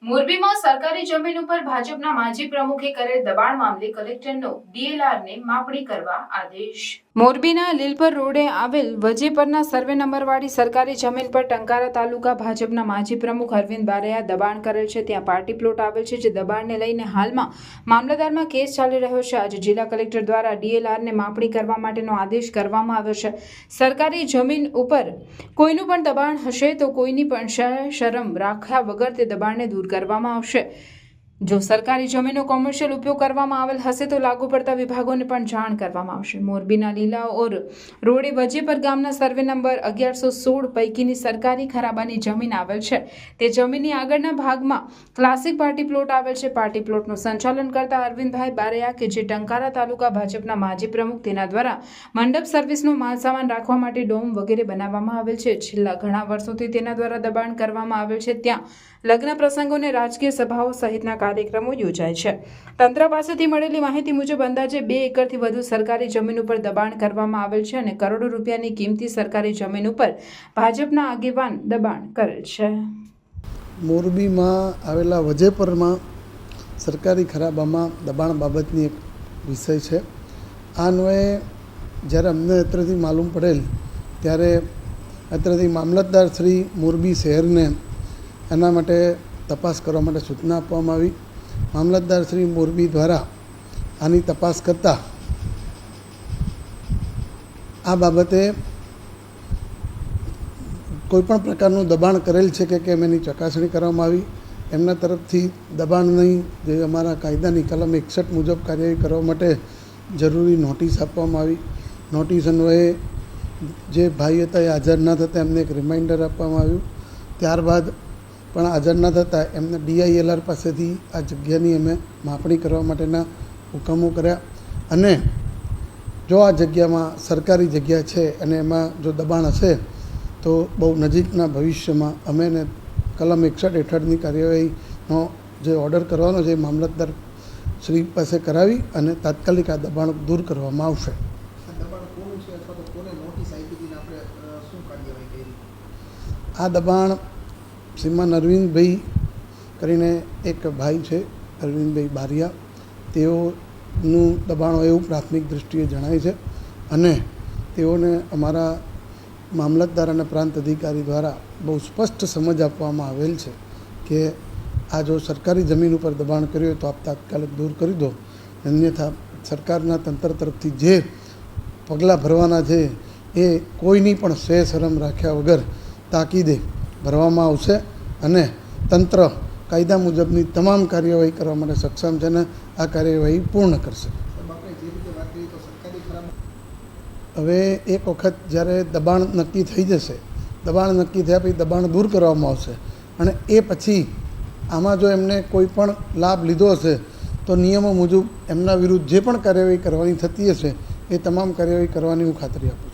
મોરબીમાં સરકારી જમીન ઉપર ભાજપના માજી પ્રમુખે કરેલ દબાણ મામલે કલેક્ટરનો ડીએલઆરને માપણી કરવા આદેશ। મોરબીના લીલપર રોડે આવેલ વજેપરના સર્વે નંબરવાળી સરકારી જમીન પર ટંકારા તાલુકા ભાજપના માજી પ્રમુખ અરવિંદ બારૈયા દબાણ કરેલ છે। ત્યાં પાર્ટી પ્લોટ આવેલ છે, જે દબાણને લઈને હાલમાં મામલતદારમાં કેસ ચાલી રહ્યો છે। આજે જિલ્લા કલેક્ટર દ્વારા ડીએલઆરને માપણી કરવા માટેનો આદેશ કરવામાં આવ્યો છે। સરકારી જમીન ઉપર કોઈનું પણ દબાણ હશે તો કોઈની પણ શરમ રાખ્યા વગર તે દબાણને દૂર કરવામાં આવશે। જો સરકારી જમીનો કોમર્શિયલ ઉપયોગ કરવામાં આવેલ હશે તો લાગુ પડતા વિભાગોને પણ જાણ કરવામાં આવશે। મોરબીના લીલાઓર રોડે વજેપર ગામના સર્વે નંબર 1116 પૈકીની સરકારી ખરાબાની જમીન આવેલ છે। તે જમીનની આગળના ભાગમાં ક્લાસિક પાર્ટી પ્લોટ આવેલ છે। પાર્ટી પ્લોટનું સંચાલન કરતા અરવિંદભાઈ બારૈયા, કે જે ટંકારા તાલુકા ભાજપના માજી પ્રમુખ, તેના દ્વારા મંડપ સર્વિસનો માલસામાન રાખવા માટે ડોમ વગેરે બનાવવામાં આવેલ છે। છેલ્લા ઘણા વર્ષોથી તેના દ્વારા દબાણ કરવામાં આવેલ છે। ત્યાં લગ્ન પ્રસંગોને રાજકીય સભાઓ સહિતના કાર્યક્રમો યોજાય છે। તંત્ર પાસેથી મળેલી માહિતી મુજબ અંદાજે 2 એકરથી વધુ સરકારી જમીન ઉપર દબાણ કરવામાં આવેલ છે અને કરોડો રૂપિયાની કિંમતી સરકારી જમીન ઉપર ભાજપના આગેવાન દબાણ કરેલ છે। મોરબીમાં આવેલા વજેપરમાં સરકારી ખરાબામાં દબાણ બાબતની એક વિષય છે। આ અન્વયે જ્યારે અમને અત્રેથી માલુમ પડેલ ત્યારે અત્રેથી મામલતદાર શ્રી મોરબી શહેરને એના માટે તપાસ કરવા માટે સૂચના આપવામાં આવી। મામલતદાર શ્રી મોરબી દ્વારા આની તપાસ કરતાં આ બાબતે કોઈપણ પ્રકારનું દબાણ કરેલ છે કે કેમ એની ચકાસણી કરવામાં આવી। એમના તરફથી દબાણની જે અમારા કાયદાની કલમ 61 મુજબ કાર્યવાહી કરવા માટે જરૂરી નોટિસ આપવામાં આવી। નોટિસ અન્વયે જે ભાઈ હતા એ હાજર ન થતાં એમને એક રિમાઇન્ડર આપવામાં આવ્યું। ત્યારબાદ પણ હાજર ન થતાં એમને ડીઆઈએલઆર પાસેથી આ જગ્યાની અમે માપણી કરવા માટેના હુકમો કર્યા અને જો આ જગ્યામાં સરકારી જગ્યા છે અને એમાં જો દબાણ હશે તો બહુ નજીકના ભવિષ્યમાં અમે એને કલમ 61 હેઠળની કાર્યવાહીનો જે ઓર્ડર કરવાનો છે એ મામલતદાર શ્રી પાસે કરાવી અને તાત્કાલિક આ દબાણ દૂર કરવામાં આવશે। આ દબાણ શ્રીમાન અરવિંદભાઈ કરીને એક ભાઈ છે, અરવિંદભાઈ બારૈયા, તેઓનું દબાણ હોય એવું પ્રાથમિક દૃષ્ટિએ જણાય છે અને તેઓને અમારા મામલતદાર અને પ્રાંત અધિકારી દ્વારા બહુ સ્પષ્ટ સમજ આપવામાં આવેલ છે કે આ જો સરકારી જમીન ઉપર દબાણ કર્યું હોય તો આપ તાત્કાલિક દૂર કરી દો, અન્યથા સરકારના તંત્ર તરફથી જે પગલાં ભરવાના છે એ કોઈની પણ શરમ રાખ્યા વગર તાકીદે ભરવામાં આવશે અને તંત્ર કાયદા મુજબની તમામ કાર્યવાહી કરવા માટે સક્ષમ છે અને આ કાર્યવાહી પૂર્ણ કરશે। હવે એક વખત જ્યારે દબાણ નક્કી થઈ જશે, દબાણ નક્કી થયા પછી દબાણ દૂર કરવામાં આવશે અને એ પછી આમાં જો એમને કોઈ પણ લાભ લીધો હશે તો નિયમો મુજબ એમના વિરુદ્ધ જે પણ કાર્યવાહી કરવાની થતી હશે એ તમામ કાર્યવાહી કરવાની હું ખાતરી આપું।